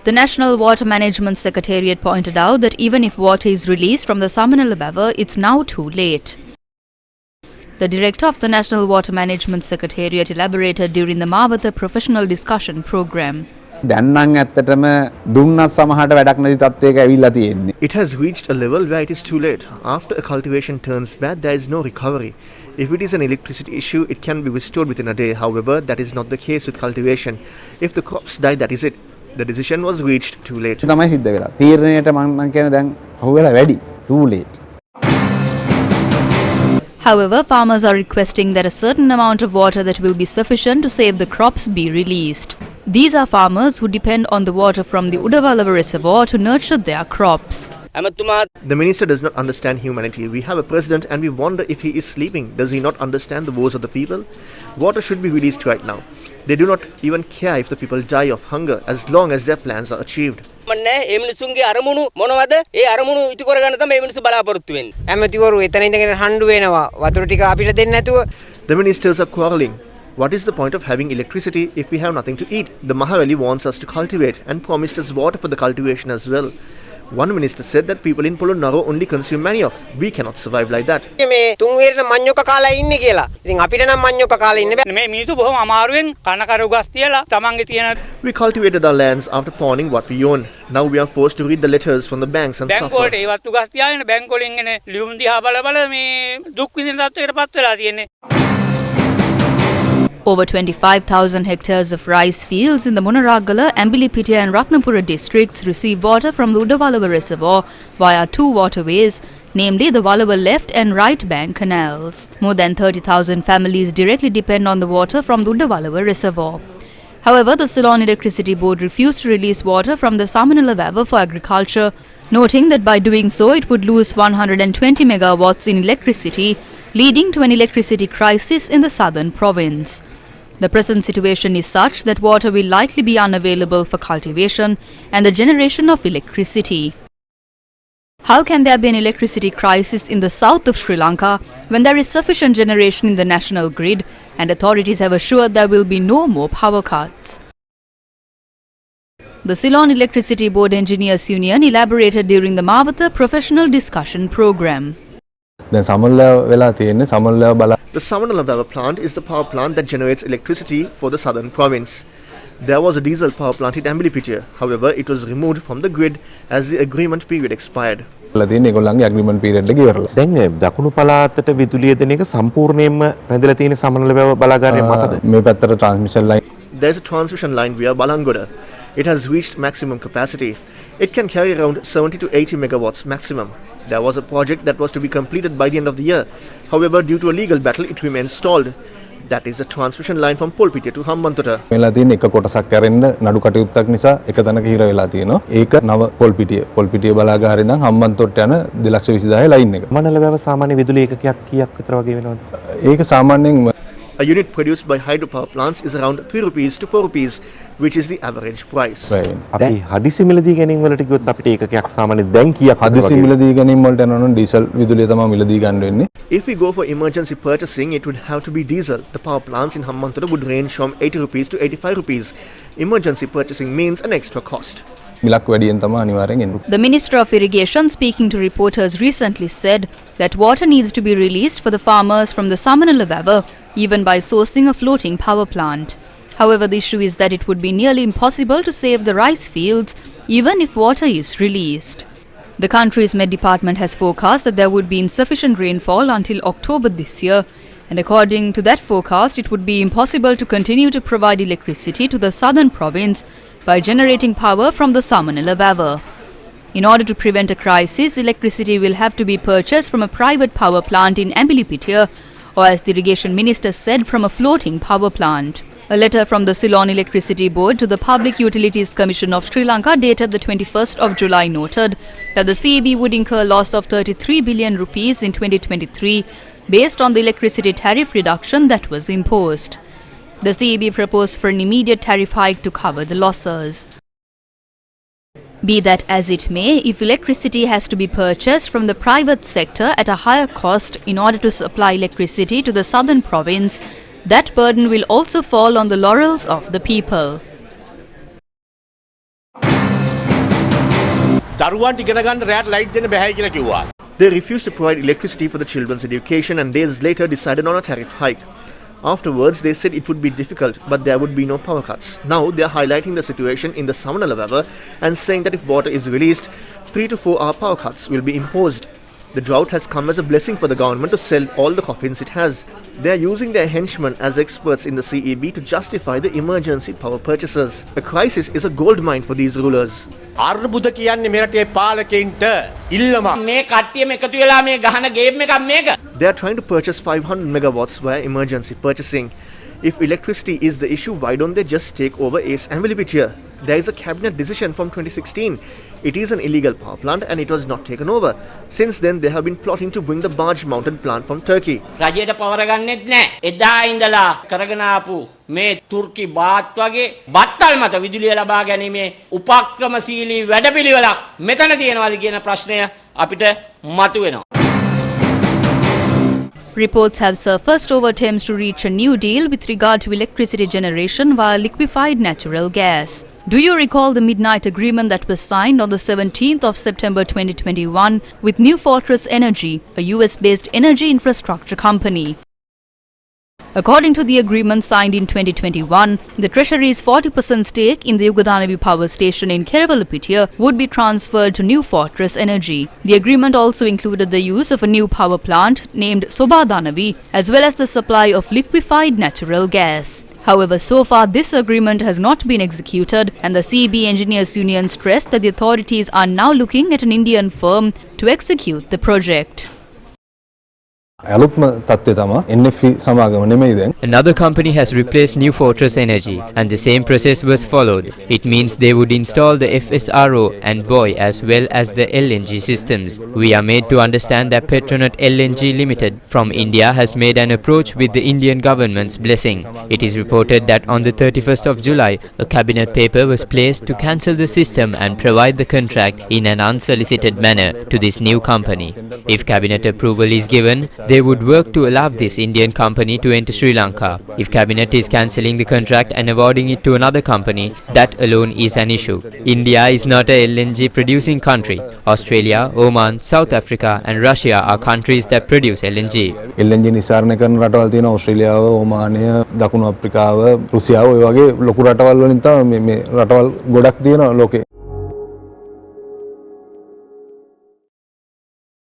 The National Water Management Secretariat pointed out that even if water is released from the Samanala River, it's now too late. The director of the National Water Management Secretariat elaborated during the Mawatha professional discussion program. It has reached a level where it is too late. After a cultivation turns bad, there is no recovery. If it is an electricity issue, it can be restored within a day. However, that is not the case with cultivation. If the crops die, that is it. The decision was reached too late. Too late. However, farmers are requesting that a certain amount of water that will be sufficient to save the crops be released. These are farmers who depend on the water from the Udawalawa reservoir to nurture their crops. The minister does not understand humanity. We have a president and we wonder if he is sleeping. Does he not understand the woes of the people? Water should be released right now. They do not even care if the people die of hunger as long as their plans are achieved. The ministers are quarrelling. What is the point of having electricity if we have nothing to eat? The Mahavali wants us to cultivate and promised us water for the cultivation as well. One minister said that people in Polonnaruwa only consume manioc. We cannot survive like that. We cultivated our lands after pawning what we own. Now we are forced to read the letters from the banks and suffer. Over 25,000 hectares of rice fields in the Monaragala, Ambilipitiya and Ratnapura districts receive water from the Udawalawa reservoir via two waterways, namely the Walawa left and right bank canals. More than 30,000 families directly depend on the water from the Udawalawa reservoir. However, the Ceylon Electricity Board refused to release water from the Samanala River for agriculture, noting that by doing so it would lose 120 megawatts in electricity, leading to an electricity crisis in the southern province. The present situation is such that water will likely be unavailable for cultivation and the generation of electricity. How can there be an electricity crisis in the south of Sri Lanka when there is sufficient generation in the national grid and authorities have assured there will be no more power cuts? The Ceylon Electricity Board Engineers Union elaborated during the Mawatha professional discussion program. The Samanala River plant is the power plant that generates electricity for the southern province. There was a diesel power plant in Ambilipitiya. However, it was removed from the grid as the agreement period expired. There is a transmission line via Balangoda. It has reached maximum capacity. It can carry around 70 to 80 megawatts maximum. There was a project that was to be completed by the end of the year. However, due to a legal battle, it remains stalled. That is a transmission line from Polpitiya to Hambantota. A unit produced by hydropower plants is around 3 rupees to 4 rupees, which is the average price. If we go for emergency purchasing, it would have to be diesel. The power plants in Hambantota would range from 80 rupees to 85 rupees. Emergency purchasing means an extra cost. The Minister of Irrigation, speaking to reporters, recently said that water needs to be released for the farmers from the Samanala River, even by sourcing a floating power plant. However, the issue is that it would be nearly impossible to save the rice fields even if water is released. The country's Met Department has forecast that there would be insufficient rainfall until October this year, and according to that forecast, it would be impossible to continue to provide electricity to the southern province by generating power from the Samanala River. In order to prevent a crisis, electricity will have to be purchased from a private power plant in Ambilipitiya, or as the irrigation minister said, from a floating power plant. A letter from the Ceylon Electricity Board to the Public Utilities Commission of Sri Lanka dated the 21st of July noted that the CEB would incur a loss of 33 billion rupees in 2023 based on the electricity tariff reduction that was imposed. The CEB proposed for an immediate tariff hike to cover the losses. Be that as it may, if electricity has to be purchased from the private sector at a higher cost in order to supply electricity to the southern province, that burden will also fall on the laurels of the people. දරුවන්ට ඉගෙන ගන්න රැට light දෙන්න බැහැ කියලා කිව්වා. They refused to provide electricity for the children's education and days later decided on a tariff hike. Afterwards, they said it would be difficult, but there would be no power cuts. Now, they are highlighting the situation in the Samanala River and saying that if water is released, 3 to 4 hour power cuts will be imposed. The drought has come as a blessing for the government to sell all the coffins it has. They are using their henchmen as experts in the CEB to justify the emergency power purchases. A crisis is a gold mine for these rulers. අර්බුද කියන්නේ මේ රටේ පාලකයින්ට ඉල්ලමක්. මේ කට්ටියම එකතු වෙලා මේ ගහන game එකක් මේක. They are trying to purchase 500 megawatts via emergency purchasing. If electricity is the issue, why don't they just take over Ace Ambilipitiya? There is a cabinet decision from 2016. It is an illegal power plant and it was not taken over. Since then, they have been plotting to bring the barge-mounted plant from Turkey. රජයට පවර ගන්නෙත් නැහැ. එදා ඉඳලා කරගෙන ආපු මේ තුර්කි bath වගේ බත්තල් මත විදුලිය ලබා ගැනීමේ උපක්‍රමශීලී වැඩපිළිවෙලක් මෙතන තියෙනවාද කියන ප්‍රශ්නය අපිට මතුවෙනවා. Reports have surfaced over attempts to reach a new deal with regard to electricity generation via liquefied natural gas. Do you recall the midnight agreement that was signed on the 17th of September 2021 with New Fortress Energy, a US-based energy infrastructure company? According to the agreement signed in 2021, the Treasury's 40% stake in the Yugadanavi power station in Kerevalapitiya would be transferred to New Fortress Energy. The agreement also included the use of a new power plant named Sobadanavi, as well as the supply of liquefied natural gas. However, so far this agreement has not been executed, and the CEB Engineers Union stressed that the authorities are now looking at an Indian firm to execute the project. අලුත්ම තත්ත්වය තමයි NFE සමාගම නෙමෙයි දැන්. Another company has replaced New Fortress Energy, and the same process was followed. It means they would install the FSRO and buoy as well as the LNG systems. We are made to understand that Petronet LNG Limited from India has made an approach with the Indian government's blessing. It is reported that on the 31st of July, a cabinet paper was placed to cancel the system and provide the contract in an unsolicited manner to this new company. If cabinet approval is given, they would work to allow this Indian company to enter Sri Lanka. If cabinet is cancelling the contract and awarding it to another company, that alone is an issue. India is not a LNG producing country. Australia, Oman, South Africa and Russia are countries that produce LNG. LNG නිසාරණය කරන රටවල් තියෙනවා ඕස්ට්‍රේලියාව, ඕමානය, දකුණු අප්‍රිකාව, රුසියාව ඔය වගේ ලොකු රටවල් වලින් තමයි මේ රටවල් ගොඩක් තියෙනවා ලෝකේ.